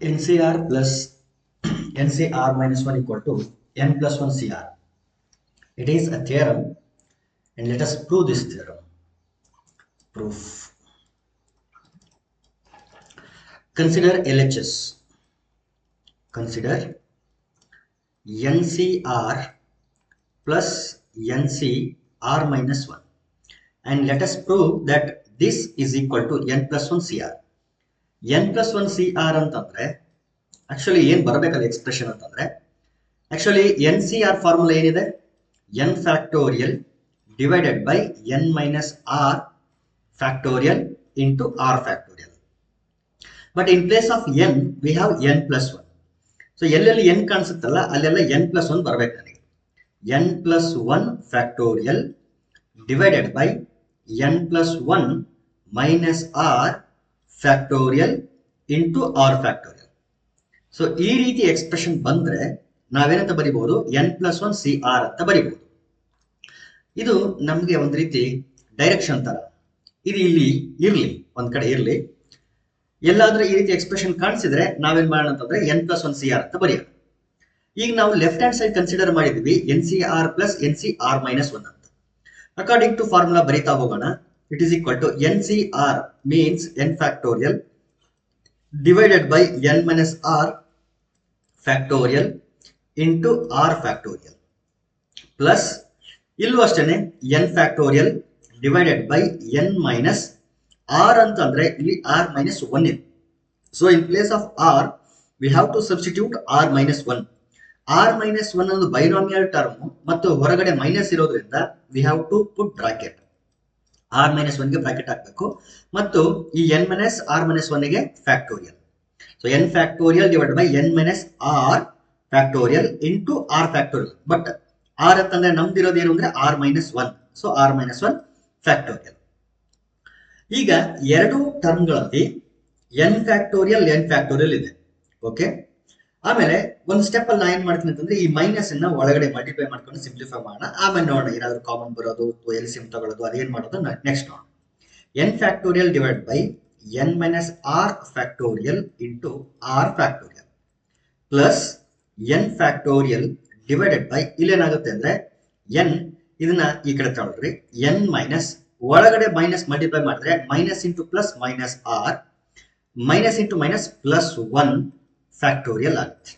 NCR plus NCR minus 1 equal to N plus 1 CR. It is a theorem, and let us prove this theorem. Proof. Consider LHS. Consider NCR plus NCR minus 1. And let us prove that this is equal to N plus 1 CR. N plus 1 CR ಅಂತಂದ್ರೆ actually ಏನು ಬರಬೇಕಲ್ಲ expression ಅಂತಂದ್ರೆ actually NCR formula ಏನಿದೆ n factorial divided by n minus r factorial into r factorial. But in place of n we have n plus 1. So ಎಲ್ಲೆಲ್ಲಿ n ಕಾಣಿಸುತ್ತಲ್ಲ ಅಲ್ಲೆಲ್ಲ n plus 1 ಬರಬೇಕು ನನಗೆ. n plus 1 factorial divided by n plus 1 minus r factorial into r factorial. So ಈ ರೀತಿ expression ಬಂದ್ರೆ ನಾವೇನಂತ ಬರಿಬಹುದು n plus 1 CR ಅಂತ ಬರಿಬಹುದು. ಇದು ನಮಗೆ ಒಂದು ರೀತಿ ಡೈರೆಕ್ಷನ್ ತರ. ಇದು ಇಲ್ಲಿ ಇರ್ಲಿ, ಒಂದ್ ಕಡೆ ಇರ್ಲಿ. ಎಲ್ಲಾದ್ರೂ ಈ ರೀತಿ ಎಕ್ಸ್ಪ್ರೆಷನ್ ಕಾಣಿಸಿದ್ರೆ ನಾವೇನ್ ಮಾಡೋಣ ಅಂತಂದ್ರೆ n ಪ್ಲಸ್ 1 CR ಅಂತ ಬರೆಯೋಣ. ಈಗ ನಾವು ಲೆಫ್ಟ್ ಹ್ಯಾಂಡ್ ಸೈಡ್ ಕನ್ಸಿಡರ್ ಮಾಡಿದ್ವಿ NCR ಪ್ಲಸ್ NCR ಮೈನಸ್ 1 ಅಂತ. ಅಕಾರ್ಡಿಂಗ್ ಟು ಫಾರ್ಮುಲಾ ಬರೀತಾ ಹೋಗೋಣ. It is equal to NCR means n factorial divided by n minus r factorial into r factorial plus ಇಲ್ಲೂ ಅಷ್ಟೇನೆ n factorial divided by n minus r ಅಂತಂದ್ರೆ ಇಲ್ಲಿ r minus 1 ಇದೆ. So in place of r we have to substitute r minus 1. r minus 1 ಒಂದು binomial term ಮತ್ತು ಹೊರಗಡೆ minus ಇರೋದ್ರಿಂದ we have to put bracket. r minus 1 ಗೆ bracket ಹಾಕಬೇಕು ಮತ್ತು ಈ n ಮೈನಸ್ r ಮೈನಸ್ 1 ಗೆ factorial. So n factorial divided by n minus r factorial into r factorial. But r ಅಂತಂದ್ರೆ ನಮ್ದಿರೋದು ಏನು ಅಂದ್ರೆ r minus 1. So r minus 1 factorial. ಈಗ ಎರಡು ಟರ್ಮ್ಗಳಲ್ಲಿ n ಫ್ಯಾಕ್ಟೋರಿಯಲ್ ಇದೆ. ಓಕೆ, ಆಮೇಲೆ ಒಂದು ಸ್ಟೆಪ್ ಅಲ್ಲಿ ನಾ ಏನ್ ಮಾಡ್ತೀನಿ ಅಂತಂದ್ರೆ ಈ ಮೈನಸ್ ಅನ್ನ ಒಳಗಡೆ ಮಲ್ಟಿಪ್ಲೈ ಮಾಡ್ಕೊಂಡು ಸಿಂಪ್ಲಿಫೈ ಮಾಡೋಣ. ಆಮೇಲೆ ನೋಡೋಣ ಏನಾದ್ರು ಕಾಮನ್ ಬರೋದು, ಎಲ್ಸಿಎಂ ತಗೊಳ್ಳೋದು, ಅದೇನ್ ಮಾಡೋದು ನೆಕ್ಸ್ಟ್ ನೋಡೋಣ. n factorial divide by n minus r factorial into r factorial plus n factorial divided by ಇಲ್ಲೇನಾಗುತ್ತೆ ಅಂದ್ರೆ n ಇದನ್ನ ಈ ಕಡೆ ತಗೊಳ್ರಿ, n ಮೈನಸ್ ಒಳಗಡೆ ಮೈನಸ್ ಮಲ್ಟಿಪ್ಲೈ ಮಾಡಿದ್ರೆ minus into plus minus r minus into minus plus 1 factorial ಆಗುತ್ತೆ.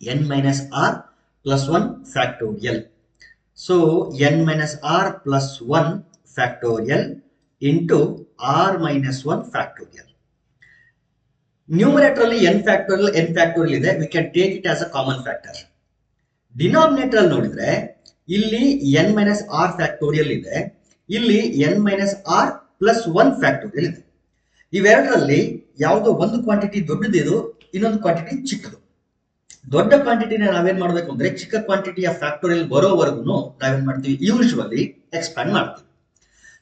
n minus r plus 1 factorial. So n minus r plus 1 factorial into r minus 1 factorial. Numerator ಅಲ್ಲಿ n factorial ಇದೆ. We can take it as a common factor. Denominator ಅಲ್ಲಿ ನೋಡಿದ್ರೆ ಇಲ್ಲಿ n minus r factorial ಇದೆ, ಇಲ್ಲಿ n minus r plus 1 factorial ಇದೆ. ಇವೆರಡರಲ್ಲಿ ಯಾವುದೋ ಒಂದು ಕ್ವಾಂಟಿಟಿ ದೊಡ್ಡದಿದು, ಇನ್ನೊಂದು ಕ್ವಾಂಟಿಟಿ ಚಿಕ್ಕದು. ದೊಡ್ಡ ಕ್ವಾಂಟಿಟಿನ ನಾವೇನ್ ಮಾಡ್ಬೇಕು ಅಂದ್ರೆ ಚಿಕ್ಕ ಕ್ವಾಂಟಿಟಿಯ ಫ್ಯಾಕ್ಟೋರಿಯಲ್ ಬರೋವರೆಗೂ ನಾವೇನ್ ಮಾಡ್ತೀವಿ, ಯೂಶುವಲಿ ಎಕ್ಸ್ಪ್ಯಾಂಡ್ ಮಾಡ್ತೀವಿ.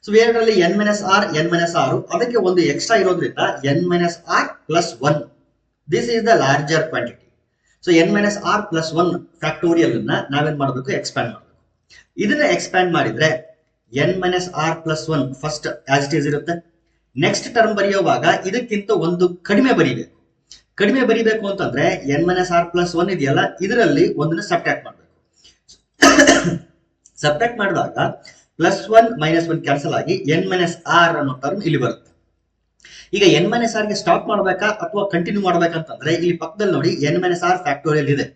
ಸೊ ಎರಡರಲ್ಲಿ n minus r n minus r, ಅದಕ್ಕೆ ಒಂದು ಎಕ್ಸ್ಟ್ರಾ ಇರೋದ್ರಿಂದ n minus r plus 1. This is the larger quantity. So n minus r plus 1 factorial ಅನ್ನ ನಾವೇನ್ ಮಾಡಬೇಕು, ಎಕ್ಸ್ಪ್ಯಾಂಡ್ ಮಾಡಬೇಕು. ಇದನ್ನ ಎಕ್ಸ್ಪ್ಯಾಂಡ್ ಮಾಡಿದ್ರೆ n minus r plus 1 first as it is ಇರುತ್ತೆ. ನೆಕ್ಸ್ಟ್ ಟರ್ಮ್ ಬರೆಯುವಾಗ ಇದಕ್ಕಿಂತ ಒಂದು ಕಡಿಮೆ ಬರೀಬೇಕು. ಕಡಿಮೆ ಬರೀಬೇಕು ಅಂತಂದ್ರೆ n ಮೈನಸ್ r ಪ್ಲಸ್ 1 ಇದೆಯಲ್ಲ, ಇದರಲ್ಲಿ ಒಂದನ್ನ ಸಬ್ಟ್ರಾಕ್ಟ್ ಮಾಡಬೇಕು. ಸಬ್ಟ್ರಾಕ್ಟ್ ಮಾಡಿದಾಗ ಪ್ಲಸ್ 1 ಮೈನಸ್ 1 ಕ್ಯಾನ್ಸಲ್ ಆಗಿ n ಮೈನಸ್ r ಅನ್ನೋ ಟರ್ಮ್ ಇಲ್ಲಿ ಬರುತ್ತೆ. ಈಗ n ಮೈನಸ್ r ಗೆ ಸ್ಟಾಪ್ ಮಾಡ್ಬೇಕಾ ಅಥವಾ ಕಂಟಿನ್ಯೂ ಮಾಡ್ಬೇಕಂತಂದ್ರೆ ಇಲ್ಲಿ ಪಕ್ಕದಲ್ಲಿ ನೋಡಿ n ಮೈನಸ್ r ಫ್ಯಾಕ್ಟೋರಿಯಲ್ ಇದೆ.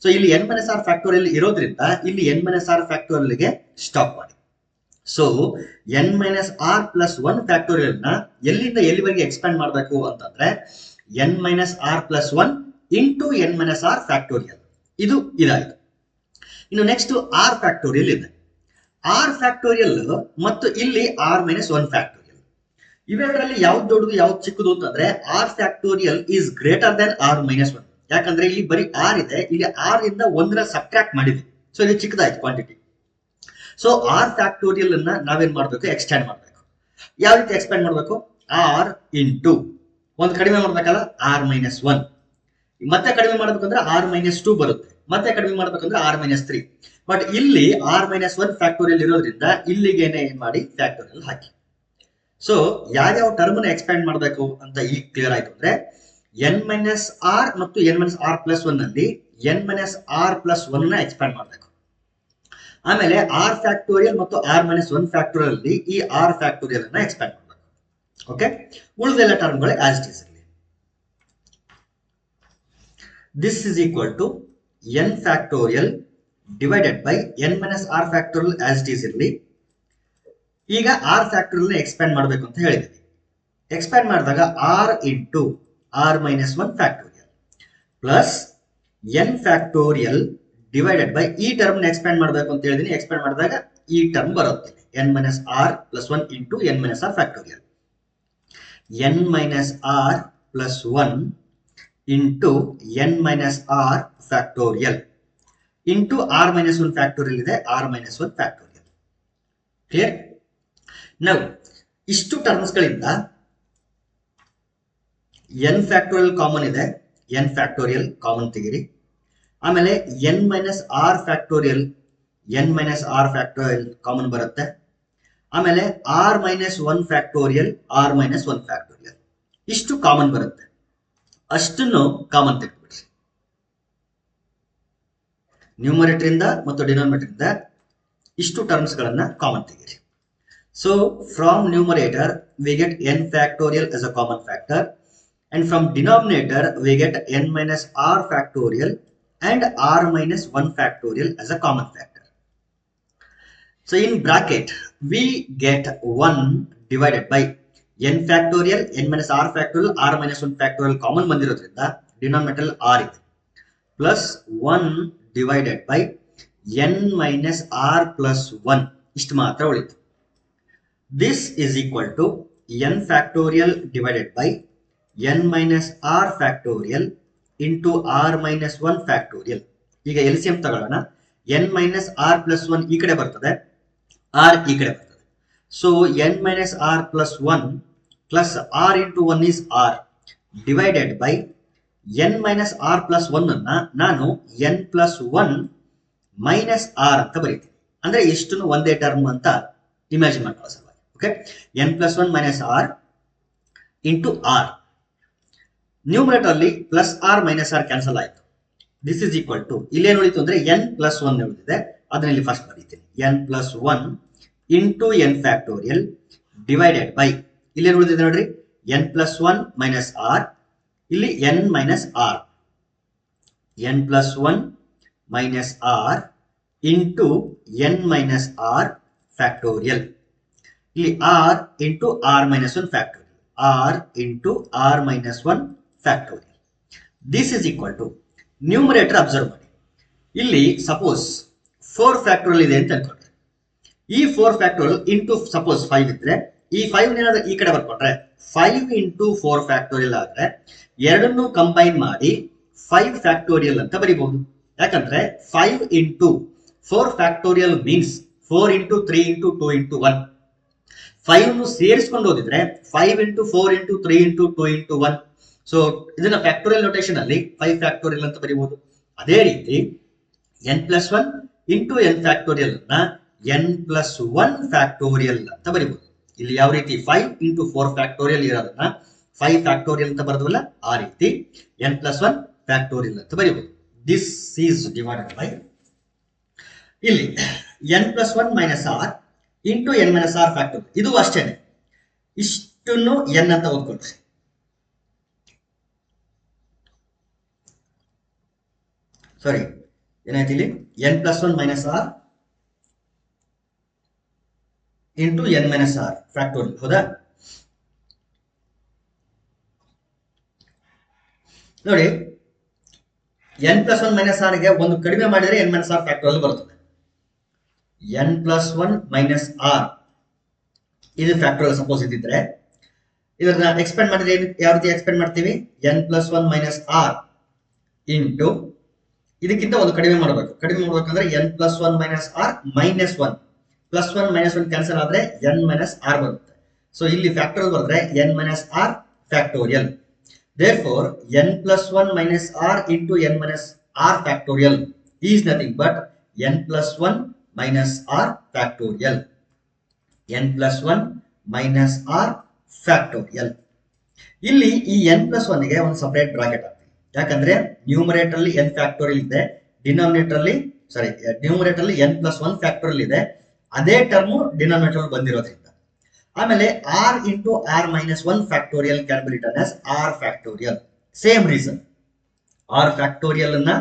ಸೊ ಇಲ್ಲಿ n ಮೈನಸ್ r ಫ್ಯಾಕ್ಟೋರಿಯಲ್ ಇರೋದ್ರಿಂದ ಇಲ್ಲಿ n ಮೈನಸ್ r ಫ್ಯಾಕ್ಟೋರಿಯಲ್ ಗೆ ಸ್ಟಾಪ್ ಮಾಡಿ. So n minus r plus 1 factorial ನ ಎಲ್ಲಿಂದ ಎಲ್ಲಿವರೆಗೆ ಎಕ್ಸ್ಪ್ಯಾಂಡ್ ಮಾಡಬೇಕು ಅಂತಂದ್ರೆ n minus r plus 1 into n minus r factorial. ಇದು ಇದಾಯಿತು. ಇನ್ನು ನೆಕ್ಸ್ಟ್ r ಫ್ಯಾಕ್ಟೋರಿಯಲ್ ಇದೆ. r ಫ್ಯಾಕ್ಟೋರಿಯಲ್ ಮತ್ತು ಇಲ್ಲಿ r ಮೈನಸ್ 1 ಫ್ಯಾಕ್ಟೋರಿಯಲ್. ಇವೆರಡರಲ್ಲಿ ಯಾವ್ದು ದೊಡ್ಡದು ಯಾವ್ದು ಚಿಕ್ಕದು ಅಂತಂದ್ರೆ r factorial is greater than r minus 1. ಯಾಕಂದ್ರೆ ಇಲ್ಲಿ ಬರೀ r ಇದೆ, ಇಲ್ಲಿ r ಇಂದ 1 ಸಬ್ಟ್ರಾಕ್ಟ್ ಮಾಡಿದೆ. ಸೊ ಇದು ಚಿಕ್ಕದಾಯ್ತು ಕ್ವಾಂಟಿಟಿ. ಸೊ r ಫ್ಯಾಕ್ಟೋರಿಯಲ್ ಅನ್ನ ನಾವೇನ್ ಮಾಡ್ಬೇಕು, ಎಕ್ಸ್ಟ್ಯಾಂಡ್ ಮಾಡ್ಬೇಕು. ಯಾವ ರೀತಿ ಎಕ್ಸ್ಪ್ಯಾಂಡ್ ಮಾಡ್ಬೇಕು, r ಇಂಟು ಒಂದು ಕಡಿಮೆ ಮಾಡ್ಬೇಕಲ್ಲ r ಮೈನಸ್ 1, ಮತ್ತೆ ಕಡಿಮೆ ಮಾಡ್ಬೇಕಂದ್ರೆ r ಮೈನಸ್ 2 ಬರುತ್ತೆ, ಮತ್ತೆ ಕಡಿಮೆ ಮಾಡ್ಬೇಕಂದ್ರೆ r ಮೈನಸ್ 3. ಬಟ್ ಇಲ್ಲಿ r ಮೈನಸ್ 1 ಫ್ಯಾಕ್ಟೋರಿಯಲ್ ಇರೋದ್ರಿಂದ ಇಲ್ಲಿಗೇನೆ ಏನ್ ಮಾಡಿ ಫ್ಯಾಕ್ಟೋರಿಯಲ್ ಹಾಕಿ. ಸೊ ಯಾವ್ಯಾವ ಟರ್ಮ್ ನ ಎಕ್ಸ್ಪ್ಯಾಂಡ್ ಮಾಡಬೇಕು ಅಂತ ಈಗ ಕ್ಲಿಯರ್ ಆಯ್ತು ಅಂದ್ರೆ ಎನ್ ಮೈನಸ್ ಆರ್ ಮತ್ತು n minus r plus one ನಲ್ಲಿ n minus r plus one ನ ಎಕ್ಸ್ಪ್ಯಾಂಡ್ ಮಾಡಬೇಕು. ಆಮೇಲೆ ಆರ್ ಫ್ಯಾಕ್ಟೋರಿಯಲ್ ಮತ್ತು ಆರ್ ಮೈನಸ್ ಒನ್ ಫ್ಯಾಕ್ಟೋರಿಯಲ್ ಅಲ್ಲಿ ಈ ಆರ್ ಫ್ಯಾಕ್ಟೋರಿಯಲ್ ಅನ್ನ ಎಕ್ಸ್ಪ್ಯಾಂಡ್ ಮಾಡಬೇಕು. ಓಕೆ, ಉಳಿದೆಲ್ಲ ಟರ್ಮ್ಗಳು ಆಸ್ ಇಟ್ ಈಸ್ ಇರಲಿ. This is equal to n factorial divided by n minus r factorial as it is ಇರಲಿ. ಈಗ ಆರ್ ಫ್ಯಾಕ್ಟೋರಿಯಲ್ ಎಕ್ಸ್ಪ್ಯಾಂಡ್ ಮಾಡಬೇಕು ಅಂತ ಹೇಳಿದ್ವಿ. ಎಕ್ಸ್ಪ್ಯಾಂಡ್ ಮಾಡಿದಾಗ r into r minus one factorial plus n factorial divided by ಈ term expand ಮಾಡಬೇಕು ಅಂತ ಹೇಳಿದೀನಿ. ಎಕ್ಸ್ಪ್ಯಾಂಡ್ ಮಾಡಿದಾಗ ಈ ಟರ್ಮ್ ಬರುತ್ತೆ n minus r plus one into n minus r factorial. N minus r plus one into n minus r factorial into r minus one factorial ಇದೆ r minus one factorial. Clear? ನಾವು ಇಷ್ಟು ಟರ್ಮ್ಸ್ಗಳಿಂದ n factorial common ಇದೆ, n factorial common ತೆಗಿರಿ. ಆಮೇಲೆ N minus r factorial common ಬರುತ್ತೆ. ಆಮೇಲೆ R minus one factorial ಇಷ್ಟು ಕಾಮನ್ ಬರುತ್ತೆ. ಅಷ್ಟನ್ನು ಕಾಮನ್ ತೆಗೆದುಬಿಡ್ರಿ. ನ್ಯೂಮರೇಟರ್ ಇಂದ ಮತ್ತು ಡಿನಾಮಿನೇಟರ್ ಇಂದ ಇಷ್ಟು ಟರ್ಮ್ಸ್ ಗಳನ್ನ ಕಾಮನ್ ತೆಗೀರಿ. So from numerator we get N factorial as a common factor, and from denominator we get n minus r factorial and r minus 1 factorial as a common factor. So in bracket we get 1 divided by n factorial, n minus r factorial, r minus 1 factorial common ಬಂದಿರೋದ್ರಿಂದ denominator r ಇದೆ, plus 1 divided by n minus r plus 1 ಇಷ್ಟು ಮಾತ್ರ ಉಳಿತು. This is equal to n factorial divided by n minus r factorial into r minus 1 factorial. ಈಗ LCM ತಗೊಳ್ಳೋಣ. n minus r plus 1 ಈ ಕಡೆ ಬರ್ತದೆ, r ಈ ಕಡೆ ಬರ್ತದೆ. So n minus r plus 1 plus r into 1 is r divided by n minus r plus 1 ಅನ್ನ ನಾನು n plus 1 minus r ಅಂತ ಬರೀತೀನಿ. ಅಂದ್ರೆ ಇಷ್ಟನ್ನು ಒಂದೇ ಟರ್ಮ್ ಅಂತ ಇಮ್ಯಾಜಿನ್ ಮಾಡ್ಕೊಳ್ಳೋ ಸಲುವಾಗಿ. Okay, n plus 1 minus r into r. Numerator ಅಲ್ಲಿ plus r minus r cancel ಆಯ್ತು. ದಿಸ್ ಇಸ್ ಈಕ್ವಲ್ ಟು ಇಲ್ಲೇನು ಉಳಿತು ಅಂದ್ರೆ ಎನ್ ಪ್ಲಸ್ ಒನ್ ಉಳಿದಿದೆ, ಅದನ್ನ ಇಲ್ಲಿ ಫಸ್ಟ್ ಬರೀತೀನಿ. N plus one into n factorial divided by ಇಲ್ಲೇನು ಉಳಿದಿದೆ ನೋಡ್ರಿ, n plus one minus r, ಇಲ್ಲಿ n minus r, n plus one minus r into n minus r factorial. ಇಲ್ಲಿ r into r minus one factorial, r into r minus one factorial. This is equal to numerator observe ಮಾಡಿ. ಇಲ್ಲಿ suppose 4 factorial ಇದೆ ಅಂತ ಅನ್ಕೊಂಡ್ರೆ, ಈ 4 factorial into suppose 5 ಇದ್ರೆ ಈ 5 ಏನಾದ್ರೂ ಈ ಕಡೆ ಬರ್ಕೊಂಡ್ರೆ 5 ಇಂಟು 4 ಫ್ಯಾಕ್ಟೋರಿಯಲ್ ಆದ್ರೆ ಎರಡನ್ನೂ ಕಂಬೈನ್ ಮಾಡಿ 5 ಫ್ಯಾಕ್ಟೋರಿಯಲ್ ಅಂತ ಬರೀಬಹುದು. ಯಾಕಂದ್ರೆ 5 into 4 factorial means 4 into 3 into 2 into 1. 5 ಸೇರಿಸ್ಕೊಂಡು ಓದಿದ್ರೆ 5 into 4 into 3 into 2 into 1. So ಇದನ್ನ ಫ್ಯಾಕ್ಟೋರಿಯಲ್ ನೊಟೇಷನ್ ಅಲ್ಲಿ 5 ಫ್ಯಾಕ್ಟೋರಿಯಲ್ ಅಂತ ಬರೀಬಹುದು. ಅದೇ ರೀತಿ n plus 1 into n factorial ಅನ್ನ n ಪ್ಲಸ್ 1 ಫ್ಯಾಕ್ಟೋರಿಯಲ್ ಅಂತ ಬರೀಬಹುದು. ಇಲ್ಲಿ ಯಾವ ರೀತಿ 5 ಇಂಟು 4 ಫ್ಯಾಕ್ಟೋರಿಯಲ್ ಇರೋದನ್ನ 5 ಫ್ಯಾಕ್ಟೋರಿಯಲ್ ಅಂತ ಬರೆದ್ವಲ್ಲ, ಆ ರೀತಿ n ಪ್ಲಸ್ 1 ಫ್ಯಾಕ್ಟೋರಿಯಲ್ ಅಂತ ಬರೀಬಹುದು. ದಿಸ್ ಈಸ್ ಡಿವೈಡೆಡ್ ಬೈ ಇಲ್ಲಿ n plus 1 minus r into n minus r factorial. ಇದು ಅಷ್ಟೇನೆ, ಇಷ್ಟನ್ನು ಎನ್ ಅಂತ ಓದ್ಕೊಳ್ರಿ. ಸಾರಿ, ಏನಾಯ್ತು ಇಲ್ಲಿ, n plus 1 minus r into n minus r factorial. ಹೌದಾ? ನೋಡಿ, ಎನ್ ಪ್ಲಸ್ 1 ಮೈನಸ್ ಆರ್ ಗೆ ಒಂದು ಕಡಿಮೆ ಮಾಡಿದ್ರೆ ಎನ್ ಮೈನಸ್ ಆರ್ ಫ್ಯಾಕ್ಟೋರಿಯಲ್ ಬರುತ್ತದೆ. n ಪ್ಲಸ್ 1 ಮೈನಸ್ ಆರ್ ಇದು ಫ್ಯಾಕ್ಟೋರಿಯಲ್ ಸಪೋಸ್ ಇದ್ದಿದ್ರೆ ಇದನ್ನ ಎಕ್ಸ್ಪೆಂಡ್ ಮಾಡಿದ್ರೆ ಯಾವ ರೀತಿ ಎಕ್ಸ್ಪೆಂಡ್ ಮಾಡ್ತೀವಿ, n plus 1 minus r into ಇದಕ್ಕಿಂತ ಒಂದು ಕಡಿಮೆ ಮಾಡಬೇಕು. ಕಡಿಮೆ ಮಾಡಬೇಕಂದ್ರೆ n plus 1 minus r minus 1, plus 1 minus 1 cancel ಆದ್ರೆ n ಮೈನಸ್ ಆರ್ ಬರುತ್ತೆ. ಸೊ ಇಲ್ಲಿ ಫ್ಯಾಕ್ಟೋರಿಯಲ್ ಬರೆದ್ರೆ n minus r factorial. Therefore n plus 1 minus r into n minus r factorial is nothing but n plus 1 minus r factorial. n plus 1 minus r factorial. ಇಲ್ಲಿ ಈ n+1 ಗೆ ಒಂದು separate bracket ಹಾಕ್ತೀನಿ. ಯಾಕಂದ್ರೆ numerator ಅಲ್ಲಿ n factorial ಇದೆ, denominator ಅಲ್ಲಿ numerator ಅಲ್ಲಿ n+1 ಫ್ಯಾಕ್ಟೋರಿಯಲ್ ಇದೆ. ಅದೇ ಟರ್ಮ್ ಡಿನಾಮಿನೇಟರ್ ಬಂದಿರೋದ್ರಿಂದ. ಆಮೇಲೆ r into r minus 1 factorial can be return as r factorial. Same reason, r factorial ಅನ್ನ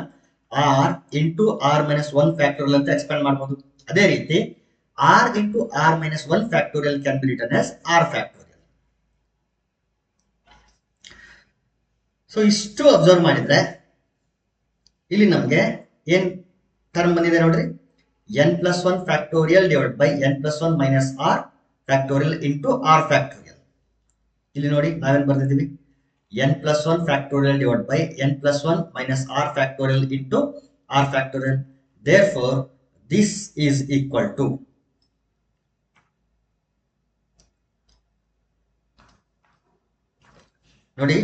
r into r minus 1 factorial ಅಂತ ಎಕ್ಸ್ಪ್ಯಾಂಡ್ ಮಾಡಬಹುದು. ಅದೇ ರೀತಿ r into r minus 1 factorial can be return as r factorial. So ಇಷ್ಟು observe ಮಾಡಿದ್ರೆ ಇಲ್ಲಿ ನಮಗೆ ಏನ್ ಟರ್ಮ್ ಬಂದಿದೆ ನೋಡ್ರಿ, n+1 factorial divide by n+1 minus r factorial into r factorial. ಇಲ್ಲಿ ನೋಡಿ ನಾವೇನ್ ಬರ್ತಿದ್ದೀವಿ, n+1 factorial divide by n+1 minus r factorial into r factorial. Therefore this is equal to ನೋಡಿ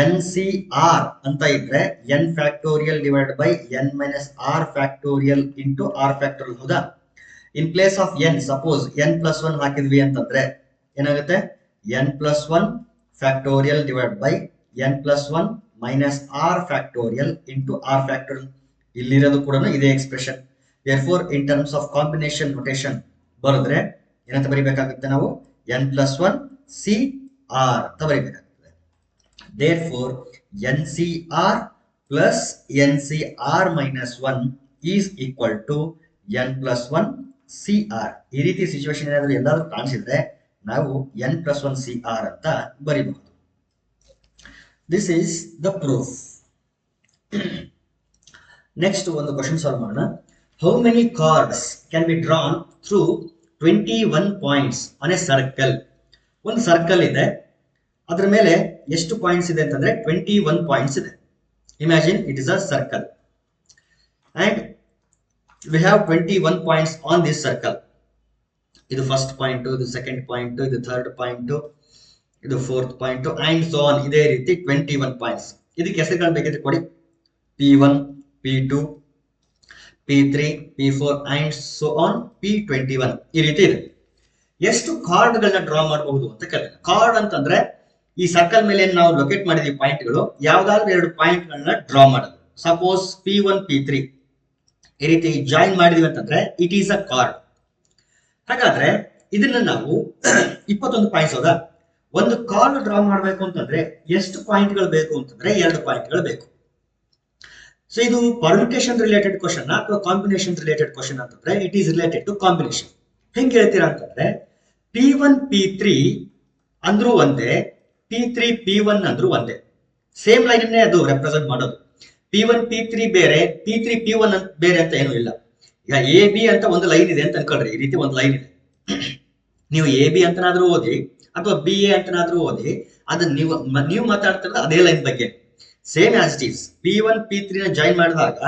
NCR ಅಂತ ಇದ್ರೆ n factorial divide by n minus r factorial into r factorial. ಹೌದಾ? In place of n suppose n+1 ಹಾಕಿದ್ವಿ ಅಂತಂದ್ರೆ ಏನಾಗುತ್ತೆ, n+1 factorial divide by n+1 minus r factorial into r factorial. ಇಲ್ಲಿರೋದು ಕೂಡ ಇದೇ expression. therefore in terms of combination notation ಬರೆದ್ರೆ ಏನಂತ ಬರೀಬೇಕಾಗುತ್ತೆ, ನಾವು n+1 CR ಅಂತ ಬರೀಬೇಕಾಗುತ್ತೆ. therefore NCR plus NCR minus 1 is equal to n+1 CR. ಈ ರೀತಿ ಸಿಚುವೇಶನ್ ಏನಾದರೂ ಎಲ್ಲಾದ್ರೂ ಕಾಣಿಸಿದ್ರೆ ನಾವು n+1 CR ಅಂತ ಬರೀಬಹುದು. This is the proof. Next ಒಂದು ಕ್ವಶನ್ ಸಾಲ್ವ್ ಮಾಡೋಣ. How many cards can be drawn through 21 points on a circle. ಒಂದು ಸರ್ಕಲ್ ಇದೆ, ಅದರ ಮೇಲೆ ಎಷ್ಟು ಪಾಯಿಂಟ್ಸ್ ಇದೆ ಅಂತಂದ್ರೆ 21 ಪಾಯಿಂಟ್ಸ್ ಇದೆ. Imagine it is a circle and we have 21 points on this circle. ಇದು ಫಸ್ಟ್ ಪಾಯಿಂಟ್, ಇದು ಸೆಕೆಂಡ್ ಪಾಯಿಂಟ್, ಇದು ಥರ್ಡ್ ಪಾಯಿಂಟ್, ಇದು fourth point and so on. ಇದೇ ರೀತಿ 21 ಪಾಯಿಂಟ್ಸ್. ಇದಕ್ಕೆ ಹೆಸರುಗಳು ಬೇಕಿದ್ರೆ ಕೊಡಿ, P1, P2, P3, P4 and so on P21. ಈ ರೀತಿ ಇದೆ. ಎಷ್ಟು ಕಾರ್ಡ್ಗಳನ್ನ ಡ್ರಾ ಮಾಡಬಹುದು ಅಂತ ಕೇಳ್ತಾರೆ. ಕಾರ್ಡ್ ಅಂತಂದ್ರೆ ಈ ಸರ್ಕಲ್ ಮೇಲೆ ನಾವು ಲೊಕೇಟ್ ಮಾಡಿದೀವಿ ಪಾಯಿಂಟ್ಗಳು, ಯಾವ್ದಾದ್ರು 2 ಪಾಯಿಂಟ್ಗಳನ್ನ ಡ್ರಾ ಮಾಡೋದು. ಸಪೋಸ್ P1, P3 ಈ ರೀತಿ ಜಾಯಿನ್ ಮಾಡಿದೀವಿ ಅಂತಂದ್ರೆ ಇಟ್ ಈಸ್ ಅ ಕಾರ್ಡ್. ಹಾಗಾದ್ರೆ ಇದನ್ನ ನಾವು 21 ಪಾಯಿಂಟ್ಸ್. ಹೌದಾ? ಒಂದು ಕಾರ್ಡ್ ಡ್ರಾ ಮಾಡಬೇಕು ಅಂತಂದ್ರೆ ಎಷ್ಟು ಪಾಯಿಂಟ್ಗಳು ಬೇಕು ಅಂತಂದ್ರೆ 2 ಪಾಯಿಂಟ್ಗಳು ಬೇಕು. ಸೊ ಇದು ಪರ್ಮಿಟೇಷನ್ ರಿಲೇಟೆಡ್ ಕ್ವಶನ್ ಅಥವಾ ಕಾಂಬಿನೇಷನ್ ರಿಲೇಟೆಡ್ ಕ್ವಶನ್ ಅಂತಂದ್ರೆ it is related to combination. ಹೆಂಗ್ ಹೇಳ್ತೀರಾ ಅಂತಂದ್ರೆ P1, P3 ಅಂದ್ರೂ ಒಂದೇ, P3, P1 ಅಂದ್ರೂ ಒಂದೇ. ಸೇಮ್ ಲೈನ್ ಅದು ರೆಪ್ರೆಸೆಂಟ್ ಮಾಡೋದು. P1, P3 ಬೇರೆ, P3, P1 ಬೇರೆ ಅಂತ ಏನೂ ಇಲ್ಲ. ಈಗ ಎ ಬಿ ಅಂತ ಒಂದು ಲೈನ್ ಇದೆ ಅಂತ ಅನ್ಕೊಳ್ರಿ. ಈ ರೀತಿ ಒಂದು ಲೈನ್ ಇದೆ, ನೀವು ಎ ಬಿ ಅಂತನಾದ್ರೂ ಓದಿ ಅಥವಾ ಬಿ ಎ ಅಂತನಾದ್ರೂ ಓದಿ, ಅದನ್ನ ನೀವು ಮಾತಾಡ್ತಿರೋದು ಅದೇ ಲೈನ್ ಬಗ್ಗೆ. Same as it is. P1, P3 ನ ಜಾಯಿನ್ ಮಾಡಿದಾಗ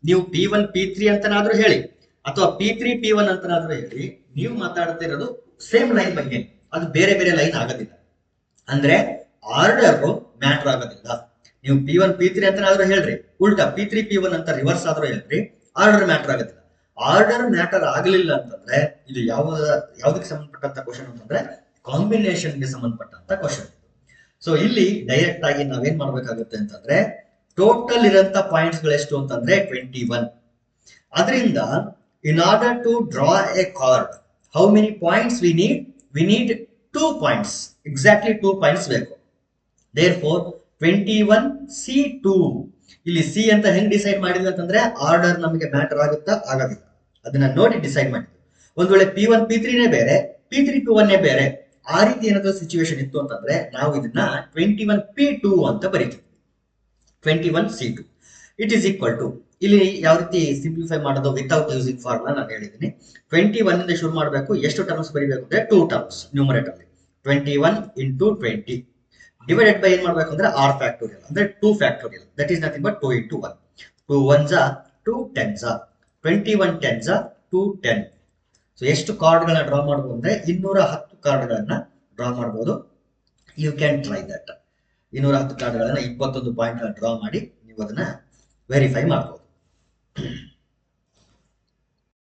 ನೀವು P1, P3 ಅಂತನಾದ್ರೂ ಹೇಳಿ ಅಥವಾ P3, P1 ಅಂತನಾದ್ರೂ ಹೇಳಿ, ನೀವು ಮಾತಾಡ್ತಿರೋದು ಸೇಮ್ ಲೈನ್ ಬಗ್ಗೆ. ಅದು ಬೇರೆ ಬೇರೆ ಲೈನ್ ಆಗೋದಿಲ್ಲ. ಅಂದ್ರೆ ಆರ್ಡರ್ ಮ್ಯಾಟರ್ ಆಗೋದಿಲ್ಲ. ನೀವು P1, P3 ಅಂತನಾದ್ರೂ ಹೇಳ್ರಿ, ಉಲ್ಟಾ P3, P1 ಅಂತ ರಿವರ್ಸ್ ಆದ್ರೂ ಹೇಳ್ರಿ, ಆರ್ಡರ್ ಮ್ಯಾಟರ್ ಆಗೋದಿಲ್ಲ. ಆರ್ಡರ್ ಮ್ಯಾಟರ್ ಆಗಲಿಲ್ಲ ಅಂತಂದ್ರೆ ಇದು ಯಾವ್ದಕ್ಕೆ ಸಂಬಂಧಪಟ್ಟಂತ ಕ್ವಶನ್ ಅಂತಂದ್ರೆ ಕಾಂಬಿನೇಷನ್ಗೆ ಸಂಬಂಧಪಟ್ಟಂತ ಕ್ವಶನ್. ಸೊ ಇಲ್ಲಿ ಡೈರೆಕ್ಟ್ ಆಗಿ ನಾವೇನ್ ಮಾಡ್ಬೇಕಾಗುತ್ತೆ ಅಂತಂದ್ರೆ ಟೋಟಲ್ ಇರಂತ ಪಾಯಿಂಟ್ಸ್ ಗಳು ಎಷ್ಟು ಅಂತಂದ್ರೆ 21. ಅದರಿಂದ in order to draw a card how many points we need 2 points. Exactly 2 points ಬೇಕು. therefore 21 C2. ಇಲ್ಲಿ ಸಿ ಅಂತ ಹೆಂಗ್ ಡಿಸೈಡ್ ಮಾಡಿದ್ವಿ ಅಂತಂದ್ರೆ ಆರ್ಡರ್ ನಮಗೆ ಮ್ಯಾಟರ್ ಆಗುತ್ತಾ ಆಗೋದಿಲ್ಲ ಅದನ್ನ ನೋಡಿ ಡಿಸೈಡ್ ಮಾಡಿದ್ವಿ. ಒಂದ್ ವೇಳೆ P1, P3 ಬೇರೆ, P3, P1 ಬೇರೆ, ಆ ರೀತಿ ಏನಾದ್ರು ಸಿಚುವೇಶನ್ ಇತ್ತು ಅಂತಂದ್ರೆ ನಾವು ಇದನ್ನ 21 P2 ಅಂತ ಬರೀತೀವಿ. 21 C2 it is equal to, ಇಲ್ಲಿ ಯಾವ ರೀತಿ ಸಿಂಪ್ಲಿಫೈ ಮಾಡೋದು ವಿತೌಟ್ ಯೂಸಿಂಗ್ ಫಾರ್ಮುಲಾ ನಾನು ಹೇಳಿದ್ದೀನಿ. 21 ಇಂದ ಶುರು ಮಾಡಬೇಕು. ಎಷ್ಟು ಟರ್ಮ್ಸ್ ಬರೀಬೇಕು ಅಂದ್ರೆ 2 ಟರ್ಮ್ಸ್ ನ್ಯೂಮರೇಟರ್ ಅಲ್ಲಿ 21 into 20 ಡಿವೈಡೆಡ್ ಬೈ ಏನ್ ಮಾಡ್ಬೇಕು ಅಂದ್ರೆ r ಫ್ಯಾಕ್ಟೋರಿಯಲ್ ಅಂದ್ರೆ 2 factorial. That is nothing but 2 into 1. 2 1s are 2 10s are 21 10s are 210. So ಎಷ್ಟು ಕಾರ್ಡ್ಗಳನ್ನ ಡ್ರಾ ಮಾಡಬಹುದು ಅಂದ್ರೆ 210 ಕಾರ್ಡ್ಗಳನ್ನ ಡ್ರಾ ಮಾಡಬಹುದು. You can try that. 210 ಕಾರ್ಡ್ಗಳನ್ನ 21 ಪಾಯಿಂಟ್ ಡ್ರಾ ಮಾಡಿ ನೀವು ಅದನ್ನ ವೆರಿಫೈ ಮಾಡಬಹುದು.